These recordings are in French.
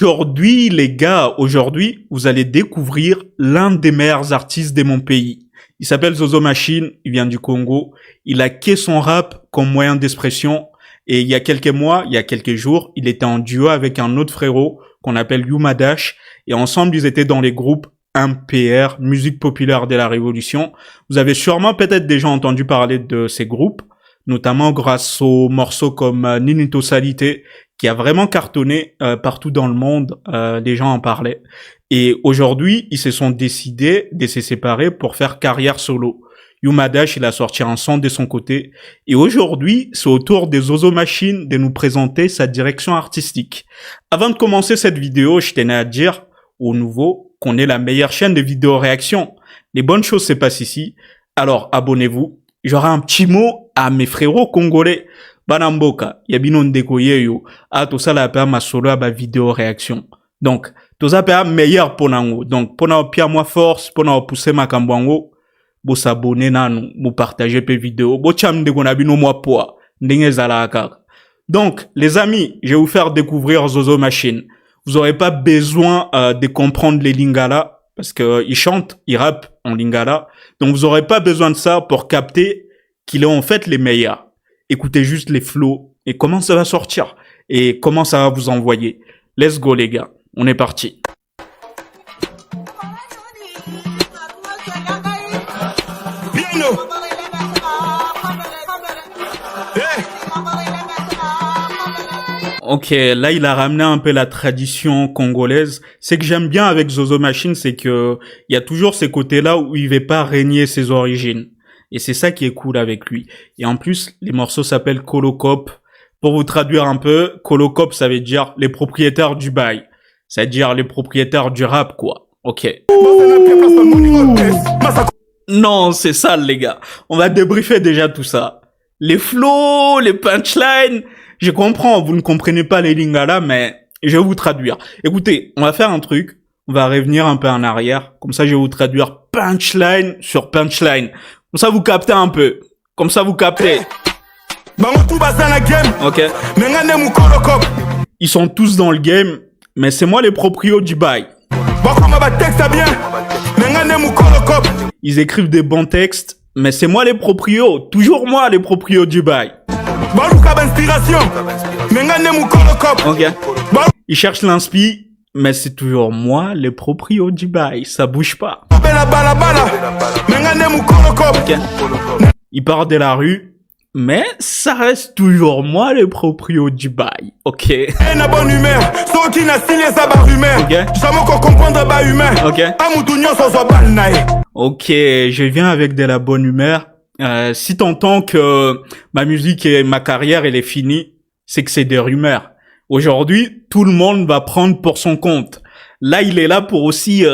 Aujourd'hui, les gars, aujourd'hui, vous allez découvrir l'un des meilleurs artistes de mon pays. Il s'appelle Zozo Machine, il vient du Congo. Il a créé son rap comme moyen d'expression. Et il y a quelques mois, il y a quelques jours, il était en duo avec un autre frérot qu'on appelle Yuma Dash. Et ensemble, ils étaient dans les groupes MPR, Musique Populaire de la Révolution. Vous avez sûrement peut-être déjà entendu parler de ces groupes, notamment grâce aux morceaux comme Ninito Salité, qui a vraiment cartonné partout dans le monde. Les gens en parlaient. Et aujourd'hui, ils se sont décidés de se séparer pour faire carrière solo. Yuma Dash, il a sorti un son de son côté. Et aujourd'hui, c'est au tour des Zozo Machine de nous présenter sa direction artistique. Avant de commencer cette vidéo, je tenais à dire aux nouveaux qu'on est la meilleure chaîne de vidéo réaction. Les bonnes choses se passent ici. Alors, abonnez-vous. J'aurai un petit mot à mes frérots congolais. Banamboka, yabino ndeko yeyo, a to sala pa ma solo à ba vidéo réaction. Donc, to ça pa meilleur ponango. Donc, pona pia moi force, pona pousser ma kambwango, bo s'abonner nanu, bo partager pe vidéo, bo cham ndeko na bino moi poa, ndenge zala akaka. Donc, les amis, je vais vous faire découvrir Zozo Machine. Vous aurez pas besoin de comprendre les lingala, parce que ils chantent, ils rappent en lingala. Donc, vous aurez pas besoin de ça pour capter qu'il est en fait les meilleurs. Écoutez juste les flows et comment ça va sortir et comment ça va vous envoyer. Let's go les gars, on est parti. Ok, là il a ramené un peu la tradition congolaise. Ce que j'aime bien avec Zozo Machine, c'est que il y a toujours ces côtés-là où il veut pas régner ses origines. Et c'est ça qui est cool avec lui. Et en plus, les morceaux s'appellent Colocop. Pour vous traduire un peu, Colocop, ça veut dire les propriétaires du bail. C'est-à-dire les propriétaires du rap, quoi. Ok. Non, c'est sale, les gars. On va débriefer déjà tout ça. Les flows, les punchlines. Je comprends, vous ne comprenez pas les lingala, mais je vais vous traduire. Écoutez, on va faire un truc. On va revenir un peu en arrière. Comme ça, je vais vous traduire punchline sur punchline. Comme ça, vous captez un peu. Comme ça, vous captez. Ok. Ils sont tous dans le game, mais c'est moi les proprios du bail. Ils écrivent des bons textes, mais c'est moi les proprios. Toujours moi les proprios du bail. Ok. Ils cherchent l'inspi, mais c'est toujours moi les proprios du bail. Ça bouge pas. Okay. Il part de la rue, mais ça reste toujours moi le proprio du bail. Ok. Ok. Ok, je viens avec de la bonne humeur. Si t'entends que ma musique et ma carrière elle est finie, c'est que c'est des rumeurs. Aujourd'hui, tout le monde va prendre pour son compte. Là, il est là pour aussi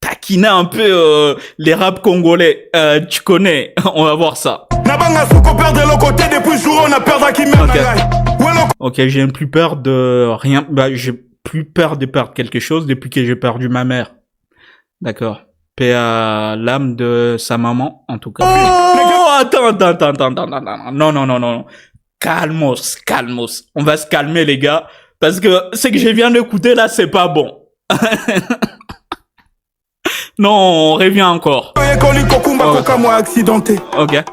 taquiner un peu les rap congolais. Tu connais, on va voir ça. Ok, j'ai plus peur de rien. Bah, j'ai plus peur de perdre quelque chose depuis que j'ai perdu ma mère. D'accord. Paix à l'âme de sa maman, en tout cas. Oh, attends. Non. Calmos. On va se calmer, les gars. Parce que ce que je viens d'écouter, là, c'est pas bon. Non, on revient encore. Ok.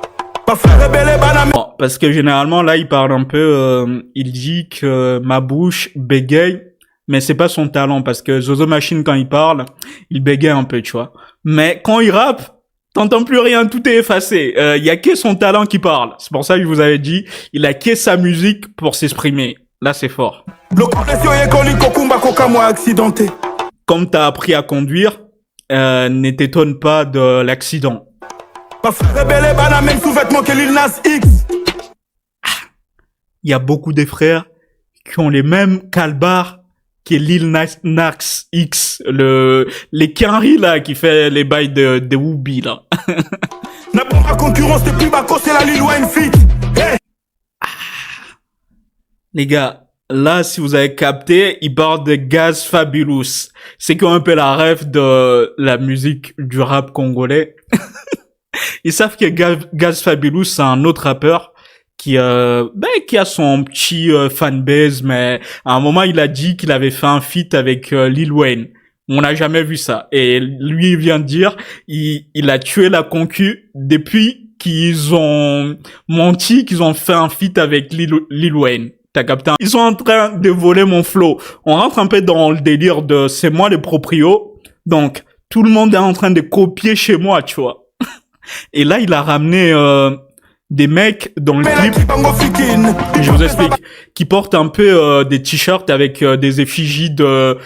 Bon, parce que généralement, là, il parle un peu... il dit que ma bouche bégaye, mais c'est pas son talent. Parce que Zozo Machine, quand il parle, il bégaye un peu, tu vois. Mais quand il rappe, t'entends plus rien, tout est effacé. Il y a que son talent qui parle. C'est pour ça que je vous avais dit, il a que sa musique pour s'exprimer. Là, c'est fort. Comme t'as appris à conduire, ne t'étonne pas de l'accident. Il y a beaucoup de frères qui ont les mêmes calbars que Lil Nas X, les Kenry là qui fait les bails de Whoopi là. Les gars, là si vous avez capté, il parle de Gaz Fabulous. C'est comme un peu la rêve de la musique du rap congolais. Ils savent que Gaz Fabulous c'est un autre rappeur qui a son petit fanbase, mais à un moment il a dit qu'il avait fait un feat avec Lil Wayne. On n'a jamais vu ça. Et lui il vient de dire, il a tué la concu depuis qu'ils ont menti, qu'ils ont fait un feat avec Lil Wayne. T'as capté? Ils sont en train de voler mon flow. On rentre un peu dans le délire de c'est moi le proprio. Donc tout le monde est en train de copier chez moi, tu vois. Et là il a ramené des mecs dans le clip, je vous explique, qui portent un peu des t-shirts avec des effigies de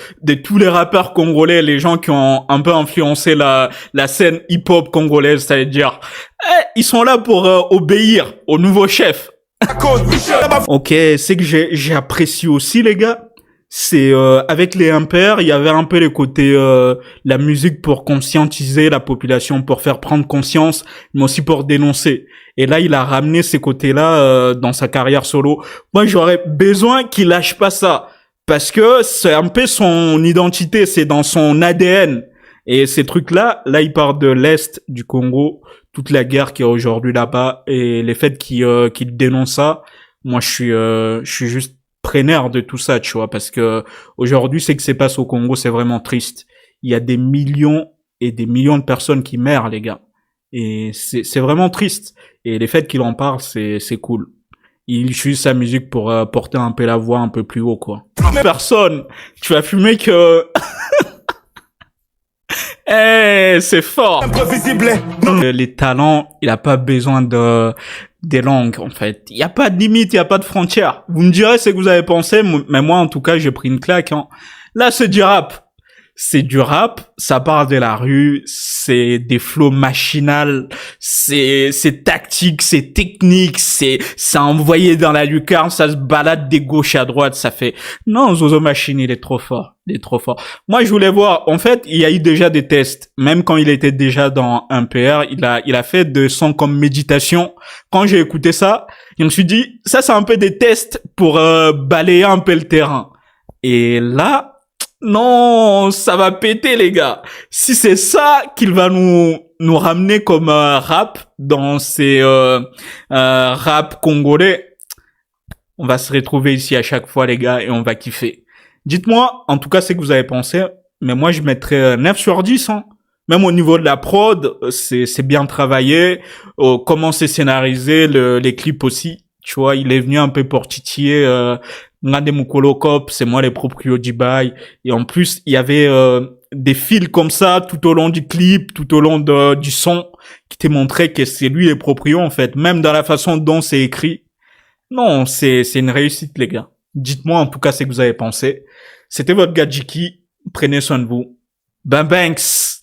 tous les rappeurs congolais, les gens qui ont un peu influencé la scène hip-hop congolaise, c'est-à-dire, ils sont là pour obéir au nouveau chef. Ok, c'est que j'apprécie aussi les gars. C'est avec les impairs, il y avait un peu le côté la musique pour conscientiser la population, pour faire prendre conscience, mais aussi pour dénoncer. Et là, il a ramené ces côtés-là dans sa carrière solo. Moi, j'aurais besoin qu'il lâche pas ça, parce que c'est un peu son identité, c'est dans son ADN. Et ces trucs-là, là, il part de l'Est du Congo, toute la guerre qu'il y a aujourd'hui là-bas, et les faits qu'il dénonce ça, moi, je suis juste preneur de tout ça, tu vois, parce que aujourd'hui, ce qui se passe au Congo, c'est vraiment triste. Il y a des millions et des millions de personnes qui meurent, les gars. Et c'est vraiment triste. Et les faits qu'il en parle, c'est cool. Il utilise sa musique pour porter un peu la voix un peu plus haut, quoi. Personne, tu vas fumer que... c'est fort. Les talents, il a pas besoin des langues, en fait. Il y a pas de limite, il y a pas de frontières. Vous me direz ce que vous avez pensé, mais moi, en tout cas, j'ai pris une claque, hein. Là, c'est du rap. C'est du rap, ça part de la rue, c'est des flows machinales, c'est tactique, c'est technique, c'est envoyé dans la lucarne, ça se balade des gauches à droite, ça fait... Non, Zozo Machine, il est trop fort, il est trop fort. Moi, je voulais voir, en fait, il y a eu déjà des tests, même quand il était déjà dans un PR, il a fait des sons comme Méditation. Quand j'ai écouté ça, je me suis dit, ça c'est un peu des tests pour balayer un peu le terrain. Et là, non, ça va péter les gars. Si c'est ça qu'il va nous ramener comme rap dans ces rap congolais, on va se retrouver ici à chaque fois les gars et on va kiffer. Dites-moi en tout cas ce que vous avez pensé, mais moi je mettrais 9 sur 10 hein. Même au niveau de la prod, c'est bien travaillé, comment c'est scénarisé, les clips aussi. Tu vois, il est venu un peu pour titiller Ngande Mukolo Cop, c'est moi les proprios du bail. Et en plus, il y avait des fils comme ça tout au long du clip, tout au long du son, qui te montraient que c'est lui les proprios en fait, même dans la façon dont c'est écrit. Non, c'est une réussite les gars. Dites-moi en tout cas ce que vous avez pensé. C'était votre gars Jiki, prenez soin de vous. Ben Banks.